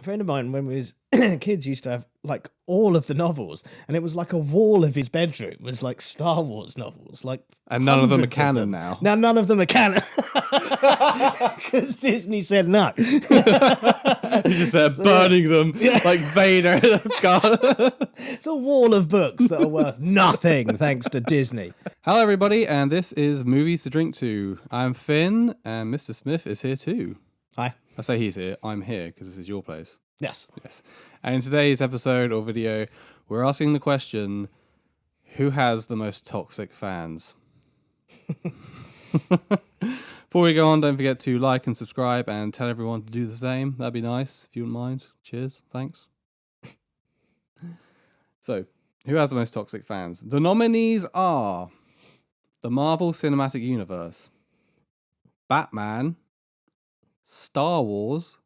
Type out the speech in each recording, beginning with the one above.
friend of mine, when we was kids, used to have like all of the novels, and it was like a wall of his bedroom was like Star Wars novels, like, And none of them are hundreds canon them. now. Now none of them are canon because Disney said no. You just burning them like Vader. It's a wall of books that are worth nothing thanks to Disney. Hello, everybody, and this is Movies to Drink To. I'm Finn, and Mr. Smith is here too. Hi. I say he's here. I'm here because this is your place. Yes. Yes. And in today's episode or video, we're asking the question, who has the most toxic fans? Before we go on, don't forget to like and subscribe and tell everyone to do the same. That'd be nice if you wouldn't mind. Cheers. Thanks. So, who has the most toxic fans? The nominees are the Marvel Cinematic Universe, Batman, Star Wars,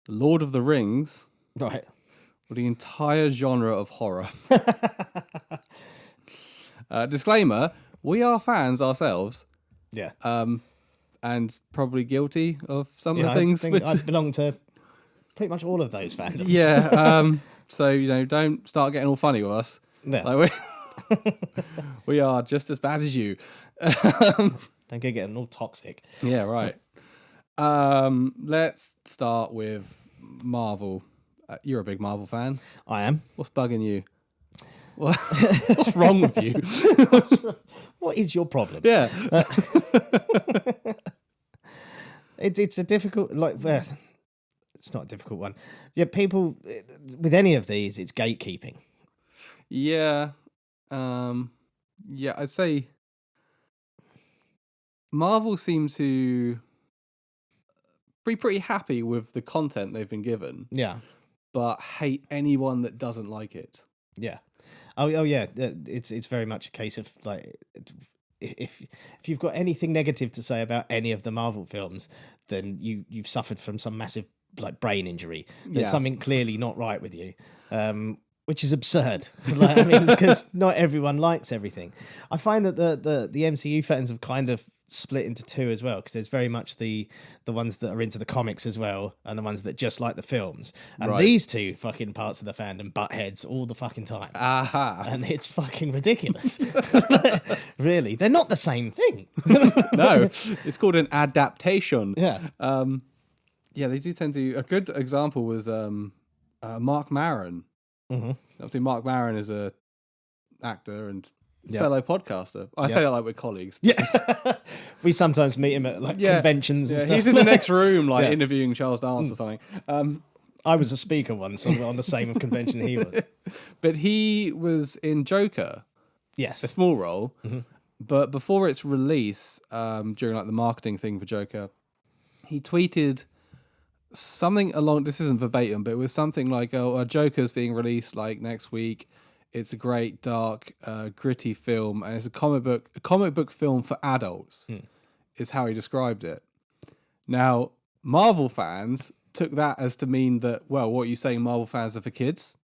Lord of the Rings, Right. or the entire genre of horror. Disclaimer, we are fans ourselves. Yeah. And probably guilty of some of the I things. think I belong to pretty much all of those fandoms. Yeah. So, don't start getting all funny with us. Yeah. Like we are just as bad as you. Don't go getting all toxic. Yeah, right. Let's start with Marvel. You're a big Marvel fan. I am. What's bugging you? What's wrong with you? What is your problem? Yeah. It's a difficult, it's not a difficult one. Yeah, people, with any of these, it's gatekeeping. Yeah. Yeah, I'd say Marvel seems to be pretty happy with the content they've been given. Yeah. But hate anyone that doesn't like it. Yeah. Oh yeah. It's very much a case of like, if you've got anything negative to say about any of the Marvel films, then you've suffered from some massive like brain injury. There's something clearly not right with you, which is absurd. Because not everyone likes everything. I find that the MCU fans have kind of split into two as well, because there's very much the ones that are into the comics as well, and the ones that just like the films. And these two fucking parts of the fandom butt heads all the fucking time. Aha. And it's fucking ridiculous. Really, they're not the same thing. No, it's called an adaptation. Yeah. Yeah, they do tend to. A good example was Mark Maron. Mm-hmm. Obviously, Mark Maron is a actor and fellow podcaster. I say that like we're colleagues. Yeah. We sometimes meet him at conventions and stuff. He's in the next room, interviewing Charles Dance or something. I was a speaker once on the same convention he was. But he was in Joker. Yes. A small role. Mm-hmm. But before its release, during like the marketing thing for Joker, he tweeted something along, this isn't verbatim, but it was something like, Joker's being released like next week. It's a great, dark, gritty film, and it's a comic book film for adults, is how he described it. Now, Marvel fans took that as to mean that, well, what are you saying, Marvel fans are for kids?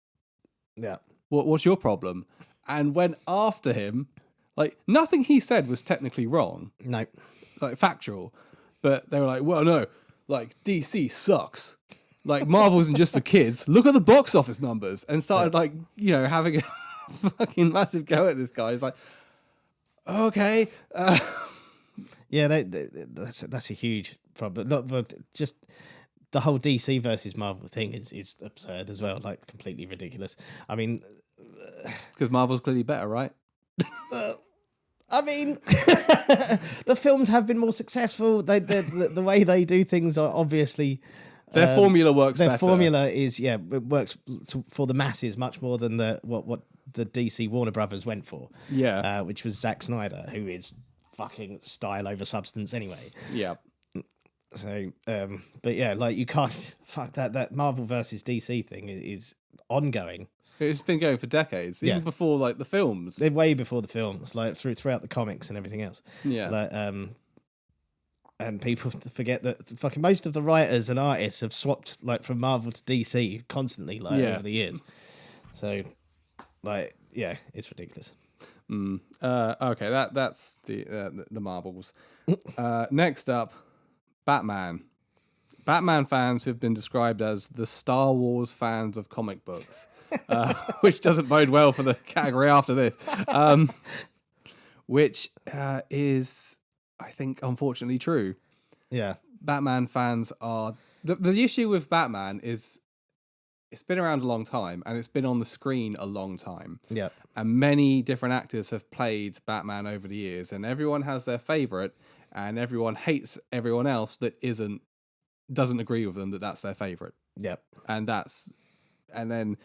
Yeah. What's your problem? And went after him. Like, nothing he said was technically wrong. No. Like, factual. But they were like, well, no, like, DC sucks. Like, Marvel isn't just for kids. Look at the box office numbers. And started, having a fucking massive go at this guy. It's like, okay. Yeah, that's a huge problem. But just the whole DC versus Marvel thing is absurd as well. Like, completely ridiculous. I mean... Because Marvel's clearly better, right? The films have been more successful. The way they do things are obviously... Their formula works better. Their formula is, it works for the masses much more than what the DC Warner Brothers went for. Yeah. Which was Zack Snyder, who is fucking style over substance anyway. Yeah. So, but yeah, like you can't... Fuck, that Marvel versus DC thing is ongoing. It's been going for decades, even before like the films. They're way before the films, like throughout the comics and everything else. Yeah. Like, and people forget that fucking most of the writers and artists have swapped like from Marvel to DC constantly, over the years. So, it's ridiculous. Okay, that's the Marvels. Next up, Batman. Batman fans who have been described as the Star Wars fans of comic books, which doesn't bode well for the category after this, which is, I think, unfortunately true. Yeah. Batman fans are... The issue with Batman is it's been around a long time and it's been on the screen a long time. Yeah. And many different actors have played Batman over the years, and everyone has their favorite, and everyone hates everyone else that doesn't agree with them that that's their favorite. Yep. And then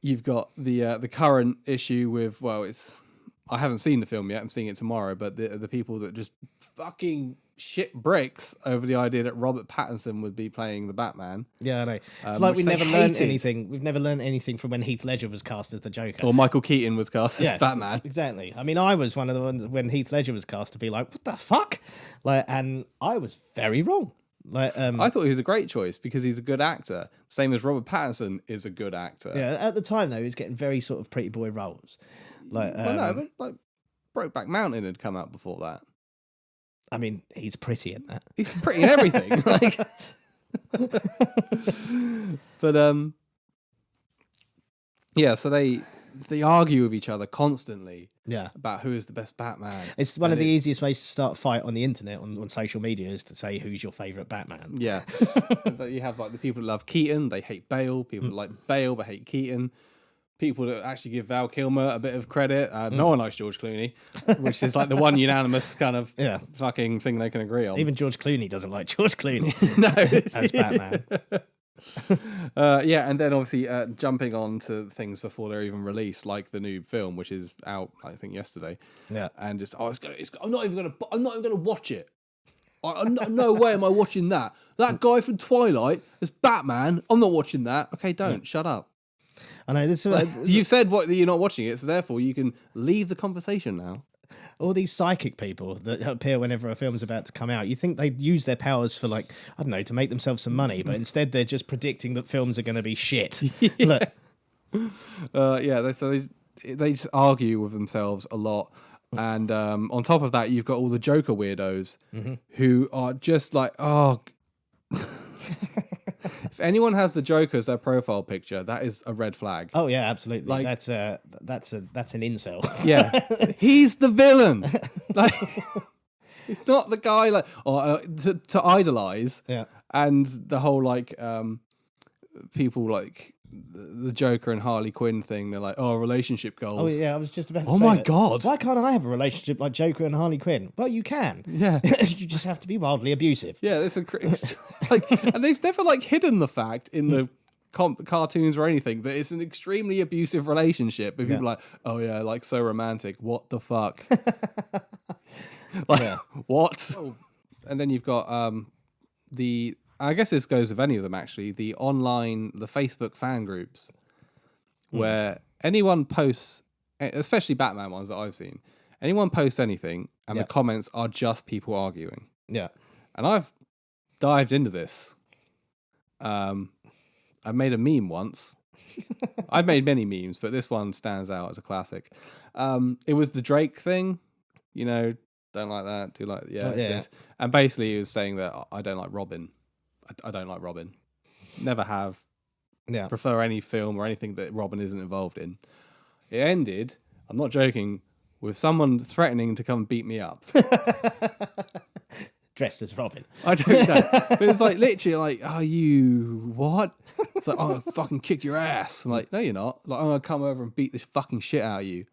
you've got the current issue with, well, I haven't seen the film yet. I'm seeing it tomorrow, but the people that just fucking shit bricks over the idea that Robert Pattinson would be playing the Batman. Yeah, I know. It's like we which they never learned hated. anything. We've never learned anything from when Heath Ledger was cast as the Joker. Or Michael Keaton was cast as Batman. Exactly. I mean, I was one of the ones when Heath Ledger was cast to be like, what the fuck? And I was very wrong. I thought he was a great choice because he's a good actor. Same as Robert Pattinson is a good actor. Yeah, at the time though, he was getting very sort of pretty boy roles. But Brokeback Mountain had come out before that. I mean, he's pretty in that. He's pretty in everything. But yeah, so they argue with each other constantly. Yeah, about who is the best Batman. It's one of the easiest ways to start a fight on the internet, on social media, is to say who's your favourite Batman. Yeah. But you have like the people that love Keaton, they hate Bale. People that like Bale but hate Keaton. People that actually give Val Kilmer a bit of credit. No one likes George Clooney, which is like the one unanimous kind of fucking thing they can agree on. Even George Clooney doesn't like George Clooney as Batman. And then obviously jumping on to things before they're even released, like the new film, which is out, I think, yesterday. Yeah, and I'm not even gonna watch it. No way am I watching that. That guy from Twilight as Batman. I'm not watching that. Okay, don't shut up. I know this. You've said you're not watching it, so therefore you can leave the conversation now. All these psychic people that appear whenever a film's about to come out, you think they'd use their powers for, like, I don't know, to make themselves some money, but instead they're just predicting that films are going to be shit. Look. So they just argue with themselves a lot. And on top of that, you've got all the Joker weirdos who are just like, oh... If anyone has the Joker as their profile picture, that is a red flag. Oh yeah, absolutely. Like, that's an incel. Yeah, he's the villain. Like, it's not the guy like to idolize. Yeah, and the whole like people like the Joker and Harley Quinn thing. They're like, oh, relationship goals. Oh yeah, I was just about to say. Oh my that. God, why can't I have a relationship like Joker and Harley Quinn? Well, you can. Yeah, you just have to be wildly abusive. Yeah, it's like, and they've never like hidden the fact in the cartoons or anything that it's an extremely abusive relationship. But people are like, oh yeah, like so romantic. What the fuck? What? Oh. And then you've got I guess this goes with any of them actually, the Facebook fan groups where anyone posts, especially Batman ones that I've seen, anyone posts anything and the comments are just people arguing. Yeah. And I've dived into this. I made a meme once. I've made many memes, but this one stands out as a classic. It was the Drake thing, don't like that, do like, this. And basically it was saying that I don't like Robin. I don't like Robin. Never have. Yeah. Prefer any film or anything that Robin isn't involved in. It ended, I'm not joking, with someone threatening to come beat me up. Dressed as Robin. I don't know. But it's like literally like, are you what? It's like, oh, I'll fucking kick your ass. I'm like, no, you're not. Like, I'm going to come over and beat the fucking shit out of you.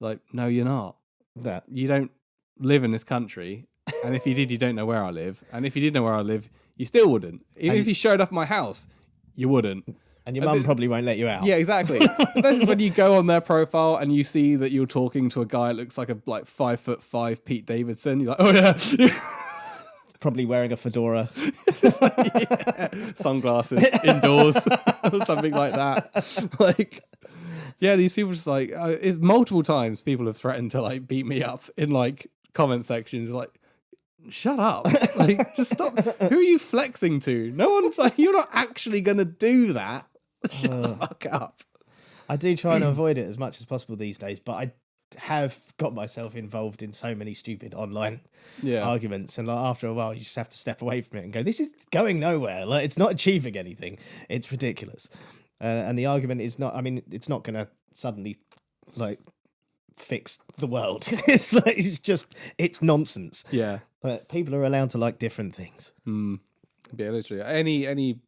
Like, no, you're not. That. You don't live in this country. And if you did, you don't know where I live. And if you did know where I live, you still wouldn't. Even if you showed up at my house, you wouldn't. And your mum probably won't let you out. Yeah, exactly. This is when you go on their profile and you see that you're talking to a guy that looks like a 5'5" Pete Davidson. You're like, oh yeah. Probably wearing a fedora. Sunglasses, indoors, or something like that. Like, yeah, these people just like, it's multiple times people have threatened to like beat me up in like comment sections. Like, shut up. Like, just stop. Who are you flexing to? No one's like, you're not actually going to do that. Shut the fuck up. I do try and avoid it as much as possible these days, but have got myself involved in so many stupid online Yeah. arguments, and like after a while, you just have to step away from it and go, "This is going nowhere. Like, it's not achieving anything. It's ridiculous." And the argument is not. I mean, it's not going to suddenly like fix the world. It's nonsense. Yeah. But people are allowed to like different things. Yeah, literally. Any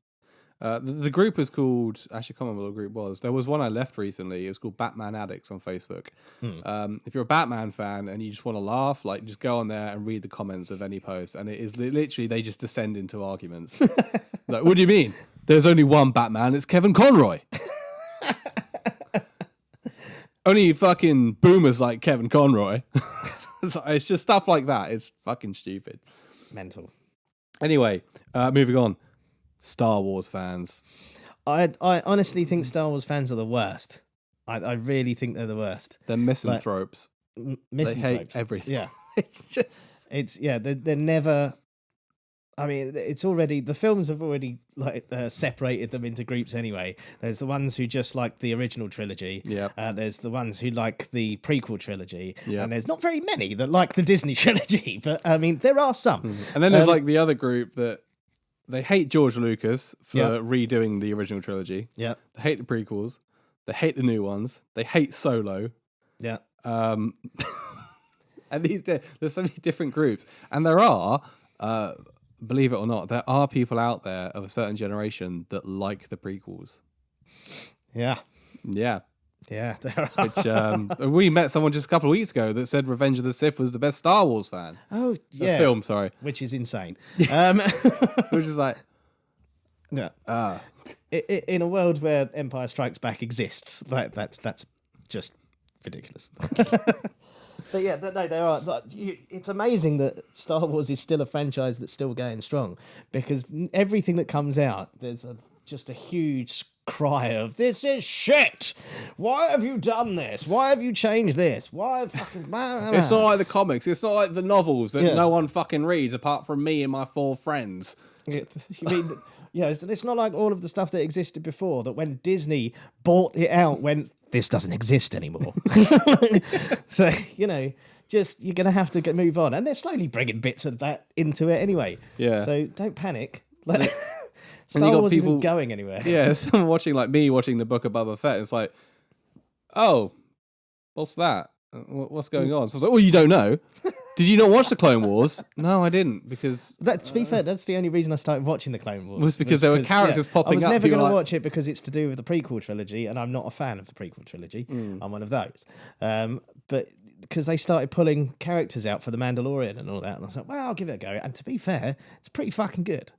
the group is called, actually I can't remember what the group was. There was one I left recently. It was called Batman Addicts on Facebook. If you're a Batman fan and you just want to laugh, like just go on there and read the comments of any post, and it is literally they just descend into arguments. Like, what do you mean? There's only one Batman, it's Kevin Conroy. Only fucking boomers like Kevin Conroy. It's just stuff like that. It's fucking stupid. Mental. Anyway, moving on. Star Wars fans. I honestly think Star Wars fans are the worst. I really think they're the worst. They're misanthropes. They Misanthropes. hate everything. Yeah. It's just... They're never... I mean, it's already... The films have already like separated them into groups anyway. There's the ones who just like the original trilogy. Yep. There's the ones who like the prequel trilogy. Yep. And there's not very many that like the Disney trilogy. But, I mean, there are some. And then there's like the other group that they hate George Lucas for redoing the original trilogy. Yeah. They hate the prequels. They hate the new ones. They hate Solo. Yeah. And there's so many different groups. And there are... believe it or not, there are people out there of a certain generation that like the prequels. Yeah. Yeah. Yeah, there are. Which we met someone just a couple of weeks ago that said Revenge of the Sith was the best Star Wars fan. Oh, yeah. Film, sorry. Which is insane. Which is like... Yeah. In a world where Empire Strikes Back exists, that's just ridiculous. But yeah, no, there are. It's amazing that Star Wars is still a franchise that's still going strong, because everything that comes out, there's just a huge cry of "This is shit! Why have you done this? Why have you changed this? Why fucking?" It's not like the comics. It's not like the novels that no one fucking reads apart from me and my 4 friends. You mean? Yeah, it's not like all of the stuff that existed before, that when Disney bought it out went, "This doesn't exist anymore." So, just you're going to have to move on. And they're slowly bringing bits of that into it anyway. Yeah. So don't panic. Star Wars isn't going anywhere. Yeah, someone watching like me watching the Book of Boba Fett. It's like, oh, what's that? What's going on? So I was like, well, you don't know. Did you not watch the Clone Wars? No, I didn't, because... To be fair, that's the only reason I started watching the Clone Wars. Was because there were characters popping up. I was never going to watch it because it's to do with the prequel trilogy, and I'm not a fan of the prequel trilogy. I'm one of those. But because they started pulling characters out for The Mandalorian and all that, and I was like, well, I'll give it a go. And to be fair, it's pretty fucking good.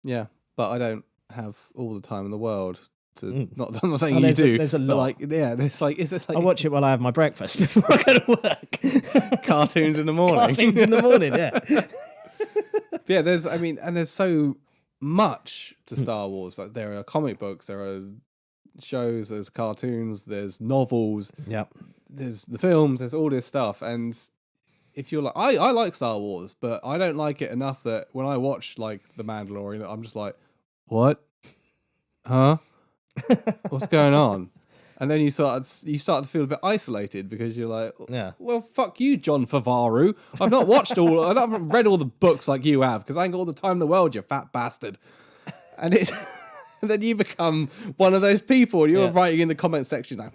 Yeah, but I don't have all the time in the world to... Not, I'm not saying you do. do. There's a lot. There's like... Is it like... I watch it while I have my breakfast before I go to work. Cartoons in the morning. Cartoons in the morning, yeah. Yeah, there's so much to Star Wars. Like, there are comic books, there are shows, there's cartoons, there's novels, there's the films, there's all this stuff. And if you're like, I like Star Wars, but I don't like it enough that when I watch like The Mandalorian, I'm just like, what? Huh? What's going on? And then you start to feel a bit isolated, because you're like, well, fuck you, John Favreau. I haven't read all the books like you have, because I ain't got all the time in the world, you fat bastard. And it's and then you become one of those people. You're writing in the comment section like,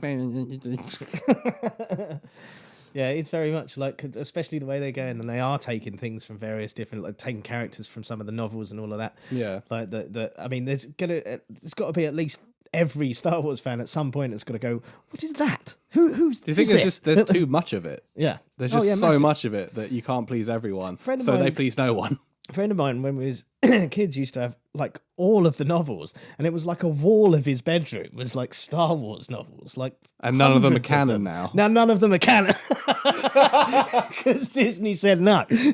yeah, it's very much like, especially the way they're going, and they are taking things from various different, like taking characters from some of the novels and all of that. Yeah, like I mean, there's got to be at least every Star Wars fan at some point that's going to go, what is that? Who's? Do you think there's too much of it? Yeah, there's just so much of it that you can't please everyone, so they please no one. A friend of mine, when we was kids, used to have like all of the novels, and it was like a wall of his bedroom was like Star Wars novels, like, and none of them are canon now. Now none of them are canon because Disney said no. You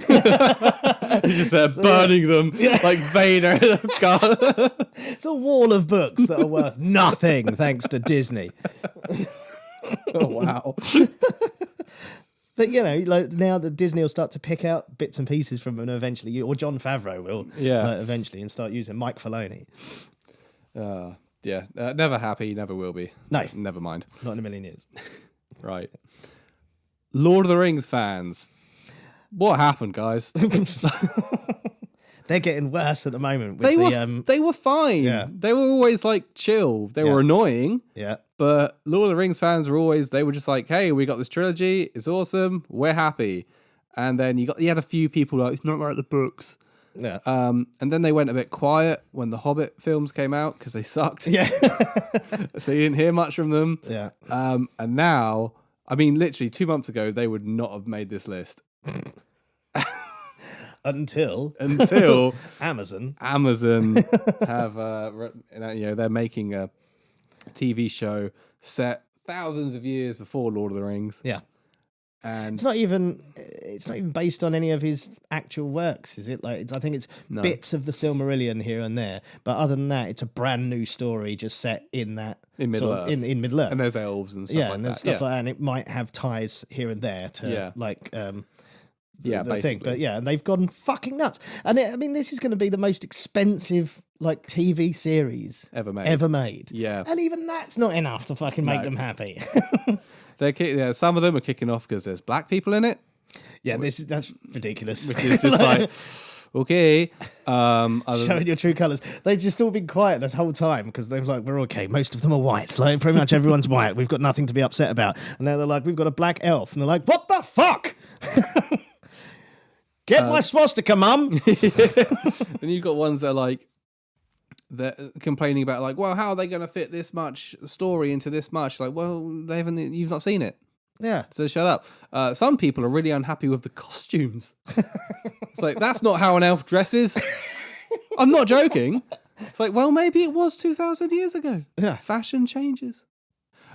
just burning them like Vader. It's a wall of books that are worth nothing thanks to Disney. Oh wow. But, like now that Disney will start to pick out bits and pieces from them eventually, or John Favreau will eventually, and start using Mike Filoni. Never happy, never will be. No. Never mind. Not in a million years. Right. Lord of the Rings fans, what happened, guys? They're getting worse at the moment. With They were fine. Yeah. They were always like chill. They were annoying. Yeah. But Lord of the Rings fans they were just like, hey, we got this trilogy. It's awesome. We're happy. And then you had a few people like, it's not like the books. Yeah. And then they went a bit quiet when the Hobbit films came out because they sucked. Yeah. So you didn't hear much from them. Yeah. And now, I mean, literally 2 months ago, they would not have made this list. Until Amazon Amazon have, they're making a TV show set thousands of years before Lord of the Rings. Yeah. And it's not even based on any of his actual works, is it? Like, I think it's bits of the Silmarillion here and there, but other than that, it's a brand new story just set in Middle Earth. In Middle Earth, and there's elves and stuff like that. And there's stuff like that, and it might have ties here and there to the thing, but and they've gone fucking nuts. And this is going to be the most expensive like TV series ever made. Yeah, and even that's not enough to fucking make them happy. Some of them are kicking off because there's black people in it. Yeah, that's ridiculous. Which is just like, okay. Showing your true colours. They've just all been quiet this whole time because they're like, we're okay. Most of them are white. Like, pretty much everyone's white. We've got nothing to be upset about. And now they're like, we've got a black elf. And they're like, what the fuck? Get my swastika, mum. Then you've got ones that are like, they're complaining about like, well, how are they going to fit this much story into this much? Like, well, you've not seen it. Yeah. So shut up. Some people are really unhappy with the costumes. It's like, that's not how an elf dresses. I'm not joking. It's like, well, maybe it was 2,000 years ago. Yeah. Fashion changes.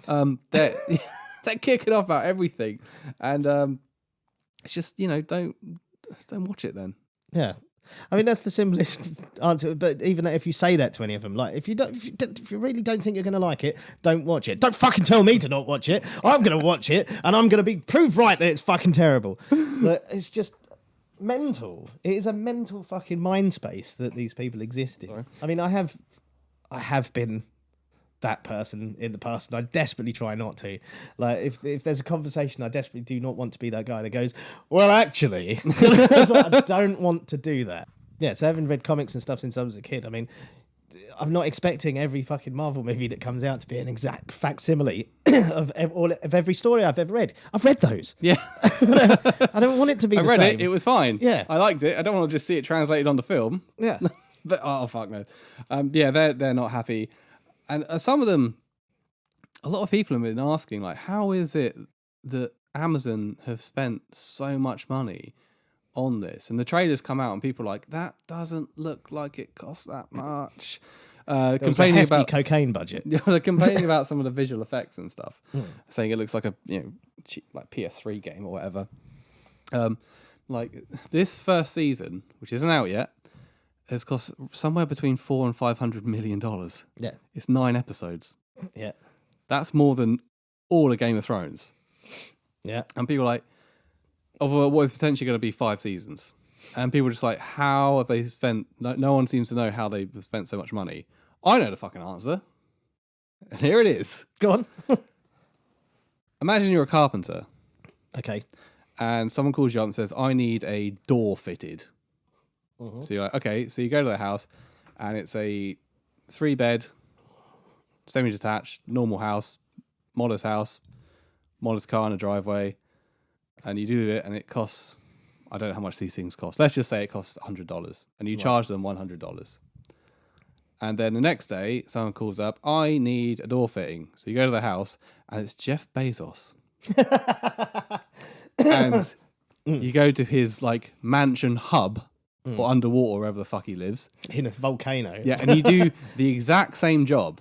They're kicking off about everything. And it's just, don't watch it then. Yeah. I mean, that's the simplest answer. But even if you say that to any of them, like if you really don't think you're going to like it, don't watch it. Don't fucking tell me to not watch it. I'm going to watch it, and I'm going to be proved right that it's fucking terrible. But it's just mental. It is a mental fucking mind space that these people exist in. Sorry. I mean, I have been that person in the past, and I desperately try not to. Like, if there's a conversation, I desperately do not want to be that guy that goes, well, actually. I don't want to do that. Yeah, so having read comics and stuff since I was a kid, I mean, I'm not expecting every fucking Marvel movie that comes out to be an exact facsimile of every story I've ever read. I've read those. Yeah. I don't want it to be the same. I read it. It was fine. Yeah. I liked it. I don't want to just see it translated on the film. Yeah. But, oh, fuck no. They're not happy. And some of them, a lot of people have been asking, like, how is it that Amazon have spent so much money on this? And the trailers come out and people are like, that doesn't look like it costs that much. Complaining about cocaine budget. They're complaining about some of the visual effects and stuff, saying it looks like a cheap, like PS3 game or whatever. Like this first season, which isn't out yet, has cost somewhere between $400 and $500 million. Yeah, it's 9 episodes. Yeah, that's more than all of Game of Thrones. Yeah, and people are like, of what is potentially going to be 5 seasons, and people are just like, how have they spent? No one seems to know how they've spent so much money. I know the fucking answer, and here it is. Go on. Imagine you're a carpenter. Okay. And someone calls you up and says, I need a door fitted. Uh-huh. So you're like, okay. So you go to the house, and it's a 3-bed, semi-detached, normal house, modest car in a driveway, and you do it, and it costs, I don't know how much these things cost. Let's just say it costs $100, and you charge them $100. And then the next day, someone calls up, I need a door fitting. So you go to the house, and it's Jeff Bezos. And you go to his like mansion hub or underwater, wherever the fuck he lives. In a volcano. Yeah, and you do the exact same job.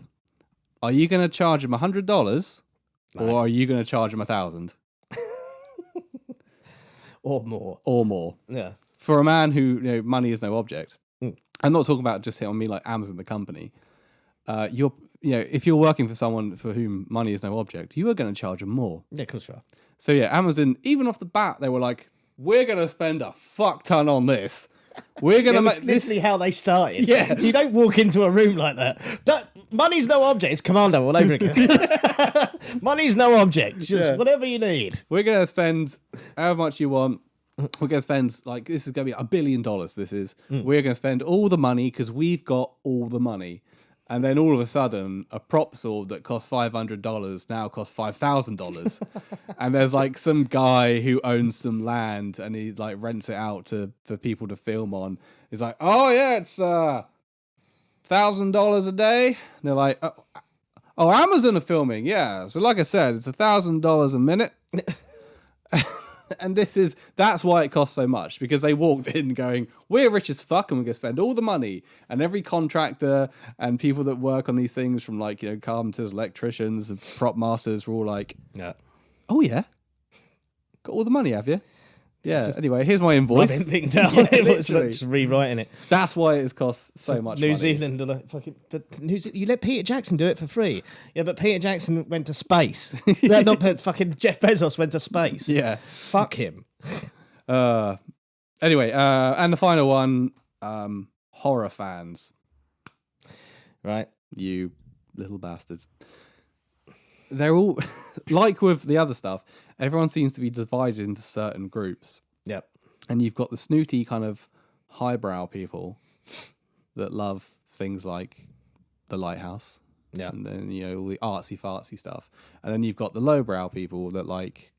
Are you going to charge him $100 or are you going to charge him $1,000? Or more. Or more. Yeah. For a man who, money is no object. I'm not talking about just hit on me like Amazon, the company. If you're working for someone for whom money is no object, you are going to charge them more. Yeah, of course you are. So yeah, Amazon, even off the bat, they were like, we're going to spend a fuck ton on this. We're going to make this... literally how they started. Yeah. You don't walk into a room like that. Money's no object. It's Commando all over again. Money's no object. Just whatever you need. We're going to spend however much you want. We're going to spend, like, this is going to be $1 billion. This is. We're going to spend all the money because we've got all the money. And then all of a sudden, a prop sword that costs $500 now costs $5,000. And there's like some guy who owns some land and he like rents it out for people to film on. He's like, oh yeah, it's $1,000 a day. And they're like, oh, Amazon are filming, yeah. So like I said, it's $1,000 a minute. And that's why it costs so much, because they walked in going, we're rich as fuck and we're going to spend all the money. And every contractor and people that work on these things, from like, you know, carpenters, electricians, prop masters, were all like, oh yeah, got all the money, have you? Yeah. Anyway, here's my invoice. Things out. Just rewriting it. That's why it costs so much New money. Zealand are like fucking. But you let Peter Jackson do it for free. Yeah, but Peter Jackson went to space. Not fucking Jeff Bezos went to space. Yeah. Fuck him. Anyway, and the final one, horror fans. Right. You little bastards. They're all, like with the other stuff, everyone seems to be divided into certain groups. Yep. And you've got the snooty kind of highbrow people that love things like The Lighthouse. Yeah. And then, you know, all the artsy fartsy stuff. And then you've got the lowbrow people that like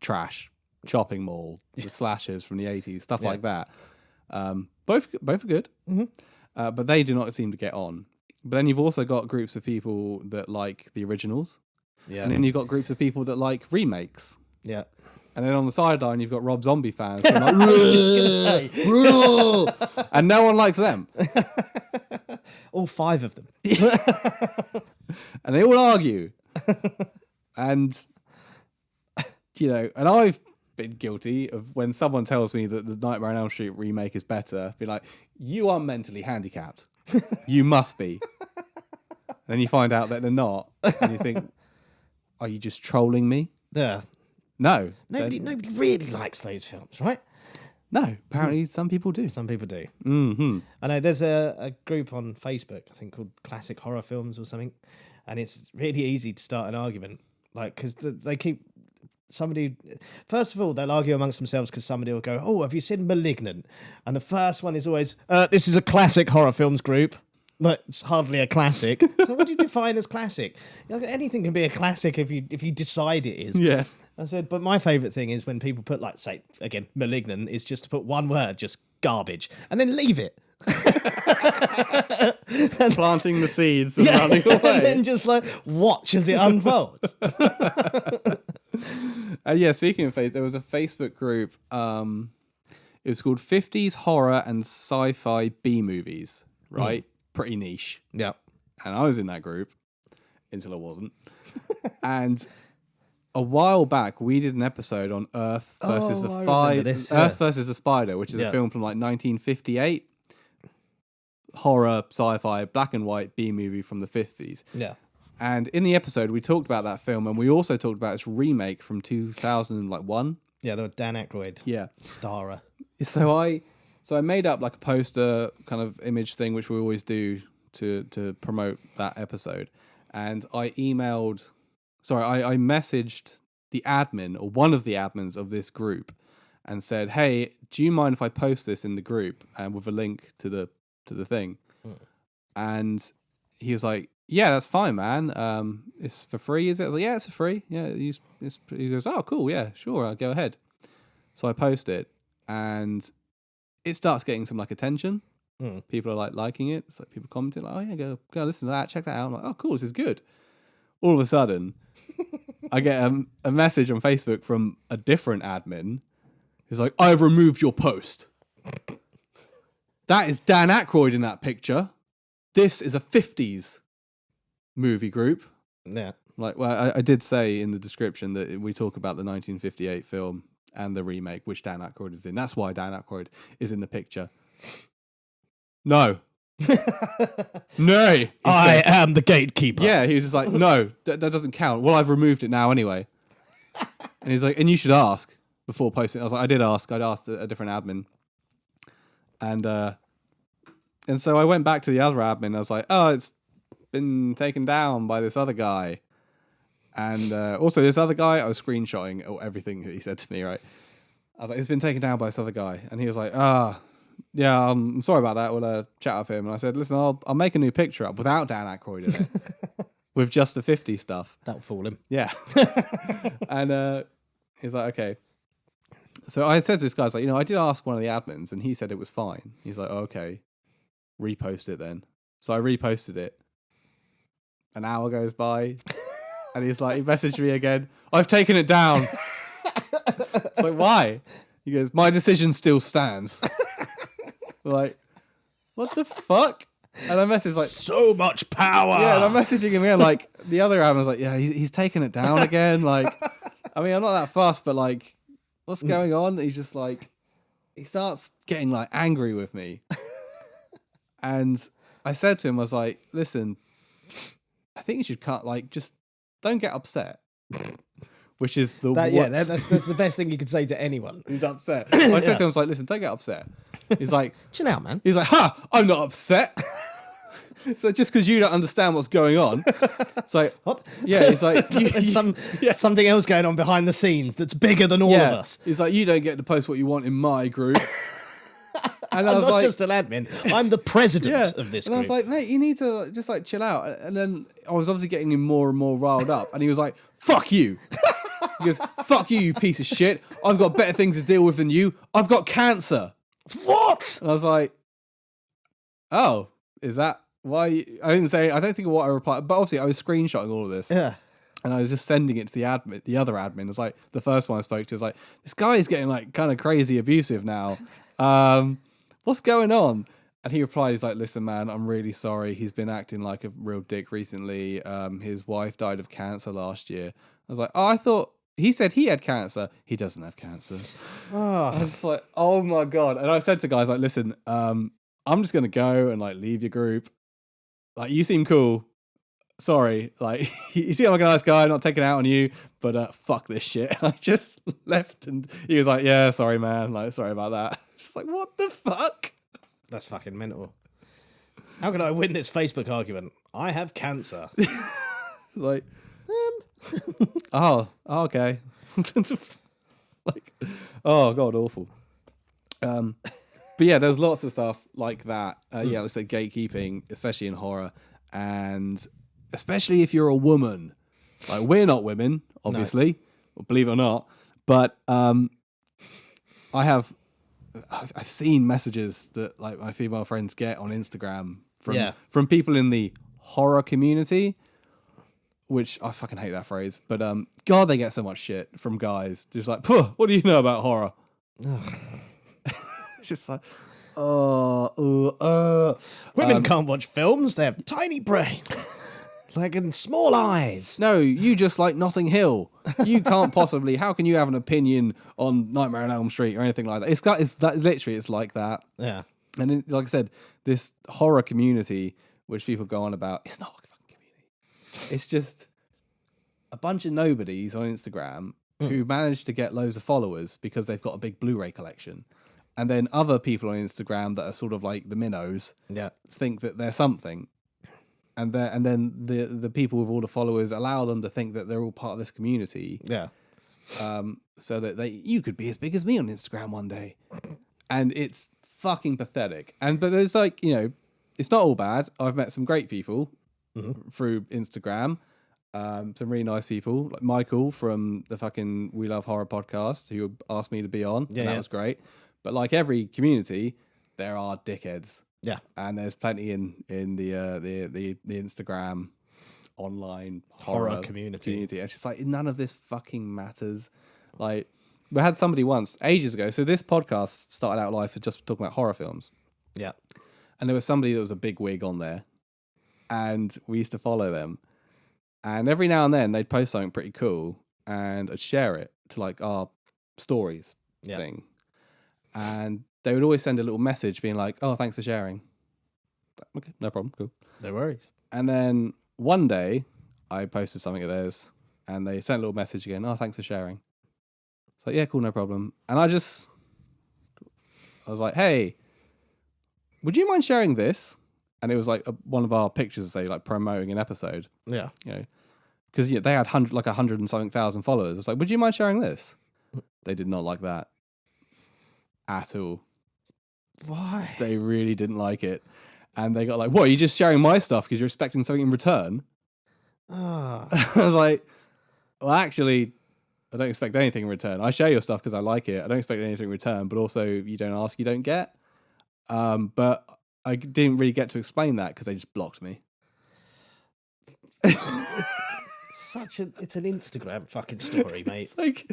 trash, Chopping Mall, the slashers from the 80s, stuff like that. Both are good. Mm-hmm. But they do not seem to get on. But then you've also got groups of people that like the originals. Yeah. And then you've got groups of people that like remakes. Yeah. And then on the sideline, you've got Rob Zombie fans. Who are like, I was just going to say. and no one likes them. All 5 of them. And they all argue. And, you know, and I've been guilty of when someone tells me that the Nightmare on Elm Street remake is better, be like, you are mentally handicapped. You must be. And then you find out that they're not. And you think, are you just trolling me? Yeah. No. Nobody really likes those films, right? No. Apparently some people do. Some people do. Mm-hmm. I know there's a group on Facebook, I think, called Classic Horror Films or something. And it's really easy to start an argument. Like, because they keep... Somebody, first of all, they'll argue amongst themselves because somebody will go, oh, have you seen Malignant? And the first one is always, this is a classic horror films group. But it's hardly a classic. So what do you define as classic? You know, anything can be a classic if you decide it is. Yeah. I said, but my favourite thing is when people put, like, say, again, Malignant is just to put one word, just garbage, and then leave it. Planting the seeds and running away. And then just, like, watch as it unfolds. Yeah, speaking of faith, there was a Facebook group. It was called 50s Horror and Sci-Fi B-Movies, right? Pretty niche. Yeah. And I was in that group until I wasn't. And a while back, we did an episode on Earth versus Earth versus the Spider, which is a film from like 1958. Horror, sci-fi, black and white B-movie from the 50s. Yeah. And in the episode, we talked about that film, and we also talked about its remake from 2001. Yeah, the Dan Aykroyd. Yeah. Starer. So I made up like a poster kind of image thing, which we always do to promote that episode. And I messaged the admin, or one of the admins of this group, and said, hey, do you mind if I post this in the group and with a link to the thing? And he was like, yeah, that's fine, man. It's for free, is it? I was like, yeah, it's for free. Yeah, he goes, oh, cool, yeah, sure, I'll go ahead. So I post it, and it starts getting some like attention. People are like liking it. It's like people commenting, like, oh yeah, go listen to that, check that out. I'm like, oh, cool, this is good. All of a sudden, I get a message on Facebook from a different admin. He's like, I've removed your post. That is Dan Aykroyd in that picture. This is a 50s movie group. Yeah. Like, well, I did say in the description that we talk about the 1958 film and the remake, which Dan Aykroyd is in. That's why Dan Aykroyd is in the picture. No. No. I am the gatekeeper. Yeah, he was just like, no, that doesn't count. Well, I've removed it now anyway. And he's like, and you should ask before posting. I was like, I did ask. I'd asked a different admin. And so I went back to the other admin. I was like, oh, been taken down by this other guy. And also this other guy, I was screenshotting everything that he said to me, right? I was like, it's been taken down by this other guy. And he was like, yeah, I'm sorry about that. We'll chat with him. And I said, listen, I'll make a new picture up without Dan Aykroyd in it. With just the 50 stuff. That'll fool him. Yeah. And he's like, okay. So I said to this guy, I was like, I did ask one of the admins and he said it was fine. He's like, okay, repost it then. So I reposted it. An hour goes by and he messaged me again. I've taken it down. It's like, why? He goes, my decision still stands. Like, what the fuck? And I messaged so much power. Yeah, and I'm messaging him again, the other admin was like, yeah, he's taking it down again. I mean, I'm not that fussed, but what's going on? He's just he starts getting angry with me. And I said to him, I was like, listen, I think you should cut, just don't get upset. Which is that's the best thing you could say to anyone who's upset. I said to him, I was like, listen, don't get upset. He's like, chill out, man. He's like, I'm not upset. So just because you don't understand what's going on. It's like, what? Yeah, it's like there's something else going on behind the scenes that's bigger than all of us. It's like, you don't get to post what you want in my group. And I'm not just an admin. I'm the president of this group. And I was like, mate, you need to just chill out. And then I was obviously getting him more and more riled up. And he was like, fuck you. He goes, fuck you, you piece of shit. I've got better things to deal with than you. I've got cancer. What? And I was like, oh, is that why? I didn't think of what I replied, but obviously I was screenshotting all of this. Yeah. And I was just sending it to the other admin. It was like, the first one I spoke to was like, this guy is getting kind of crazy abusive now. What's going on? And he replied, he's like, listen, man, I'm really sorry. He's been acting like a real dick recently. His wife died of cancer last year. I was like, oh, I thought he said he had cancer. He doesn't have cancer. Oh. I was just like, oh my God. And I said to guys, listen, I'm just going to go and leave your group. You seem cool. Sorry. You seem like a nice guy, not taking it out on you, but fuck this shit. And I just left and he was like, yeah, sorry, man. Sorry about that. Just what the fuck? That's fucking mental. How can I win this Facebook argument? I have cancer. Oh, okay. Oh God, awful. But yeah, there's lots of stuff like that. Yeah, let's say gatekeeping, especially in horror, and especially if you're a woman. We're not women, obviously, believe it or not. But I've seen messages that my female friends get on Instagram from people in the horror community. Which I fucking hate that phrase, but God, they get so much shit from guys. Just what do you know about horror? It's just women can't watch films. They have tiny brains, and small eyes. No, you just like Notting Hill. You can't possibly. How can you have an opinion on Nightmare on Elm Street or anything like that? It's like that. Yeah, and like I said, this horror community, which people go on about, it's not. It's just a bunch of nobodies on Instagram who managed to get loads of followers because they've got a big Blu-ray collection. And then other people on Instagram that are sort of like the minnows think that they're something. And then the people with all the followers allow them to think that they're all part of this community. Yeah. So that you could be as big as me on Instagram one day. And it's fucking pathetic. But it's it's not all bad. I've met some great people. Through Instagram, some really nice people like Michael from the fucking We Love Horror podcast who asked me to be on, and that was great. But like every community, there are dickheads. Yeah, and there's plenty in the Instagram online horror community. It's just none of this fucking matters. We had somebody once ages ago. So this podcast started out live for just talking about horror films. Yeah, and there was somebody that was a big wig on there. And we used to follow them. And every now and then they'd post something pretty cool and I'd share it to our stories thing. And they would always send a little message being like, oh, thanks for sharing. Okay, no problem, cool. No worries. And then one day I posted something of theirs and they sent a little message again, oh, thanks for sharing. It's yeah, cool, no problem. And I was like, hey, would you mind sharing this? and it was like one of our pictures, say, like promoting an episode. Yeah. You know, because they had 100 and something thousand followers. It's like, would you mind sharing this? They did not like that at all. Why? They really didn't like it, and they got like, "What? Are you just sharing my stuff because you're expecting something in return?" Ah. I was like, "Well, actually, I don't expect anything in return. I share your stuff because I like it. I don't expect anything in return, but also, you don't ask, you don't get." But I didn't really get to explain that because they just blocked me. It's an Instagram fucking story, mate. It's like,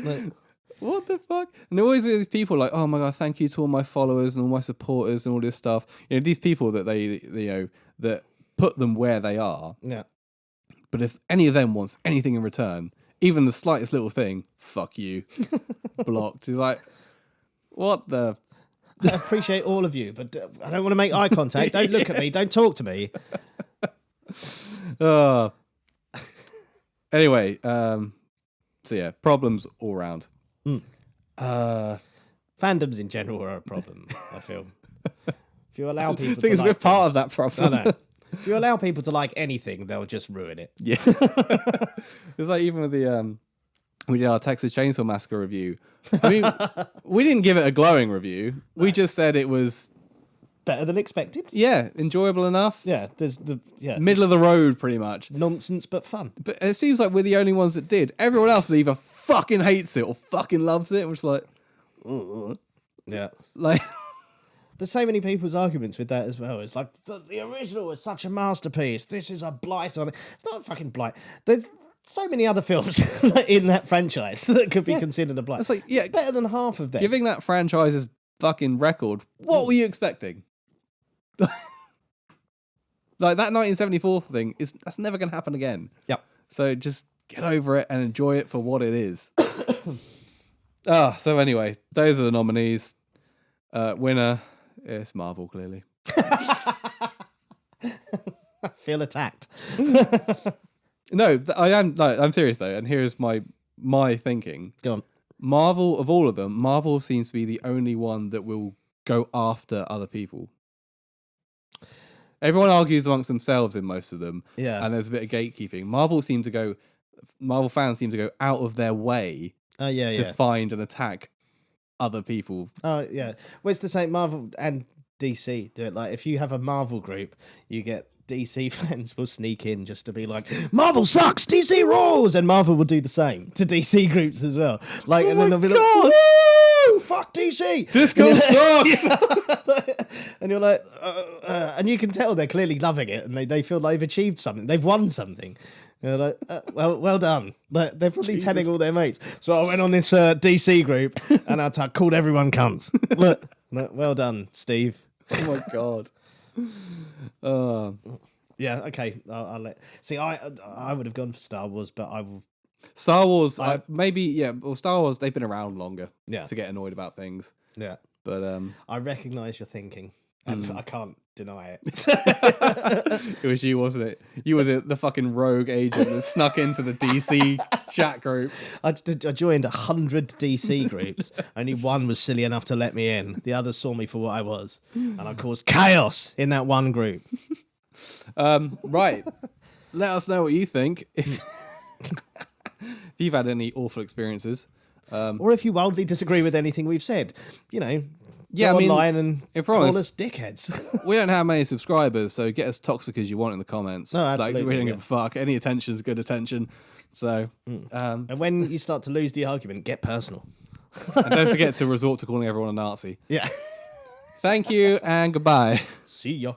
what the fuck? And there always these people like, "Oh my god, thank you to all my followers and all my supporters and all this stuff." You know, these people that that put them where they are. Yeah. But if any of them wants anything in return, even the slightest little thing, fuck you. Blocked. He's like, what the? I appreciate all of you, but I don't want to make eye contact. Don't look at me. Don't talk to me. Anyway, so yeah, problems all round. Fandoms in general are a problem, I feel. If you allow people Things to we're like part of things- that problem. I know. If you allow people to like anything, they'll just ruin it. Yeah. It's like even with the we did our Texas Chainsaw Massacre review. I mean, we didn't give it a glowing review. We just said it was Better than expected. enjoyable enough. Yeah, Middle of the road, pretty much. nonsense but fun. But it seems like we're the only ones that did. Everyone else either fucking hates it or fucking loves it. Which is like, Yeah. like There's so many people's arguments with that as well. It's like, the original is such a masterpiece. This is a blight on it. It's not a fucking blight. There's so many other films in that franchise that could be considered a blight. It's like, yeah, It's better than half of them. giving that franchise's fucking record. What were you expecting? Like that 1974 thing that's never going to happen again. Yep. So just get over it and enjoy it for what it is. So anyway, those are the nominees. Winner, it's Marvel, clearly. I feel attacked. No, I'm serious though, and here's my thinking. Go on. Marvel, of all of them, Marvel seems to be the only one that will go after other people. Everyone argues amongst themselves in most of them, Yeah. and there's a bit of gatekeeping. Marvel fans seem to go out of their way to find and attack other people. Oh, yeah. Well, it's the same. Marvel and DC do it. Like, if you have a Marvel group, you get DC fans will sneak in just to be like, Marvel sucks, DC rules, and Marvel will do the same to DC groups as well. Like, and then they'll be like, woo, fuck DC, Disco sucks. and you're like, and you can tell they're clearly loving it, and they feel like they've achieved something, they've won something. You're like, well done. Like, they're probably telling all their mates. So I went on this DC group and I called everyone cunts. Look, well done, Steve. Oh my god. Yeah, okay. I'll let. See, I would have gone for Star Wars, but I will. Star Wars, well, Star Wars, they've been around longer to get annoyed about things. Yeah, but I recognise your thinking, and I can't deny it. It was you, wasn't it? You were the fucking rogue agent that snuck into the DC chat group. I joined 100 DC groups. Only one was silly enough to let me in. The others saw me for what I was, and I caused chaos in that one group. Right. Let us know what you think. If you've had any awful experiences. Or if you wildly disagree with anything we've said. You know, yeah, go I mean, online and if we're call honest, us dickheads. we don't have many subscribers, so get as toxic as you want in the comments. No, absolutely, Like, we don't give a fuck. Any attention's good attention. So, And when you start to lose the argument, get personal. and don't forget to resort to calling everyone a Nazi. Yeah. Thank you and goodbye. See ya.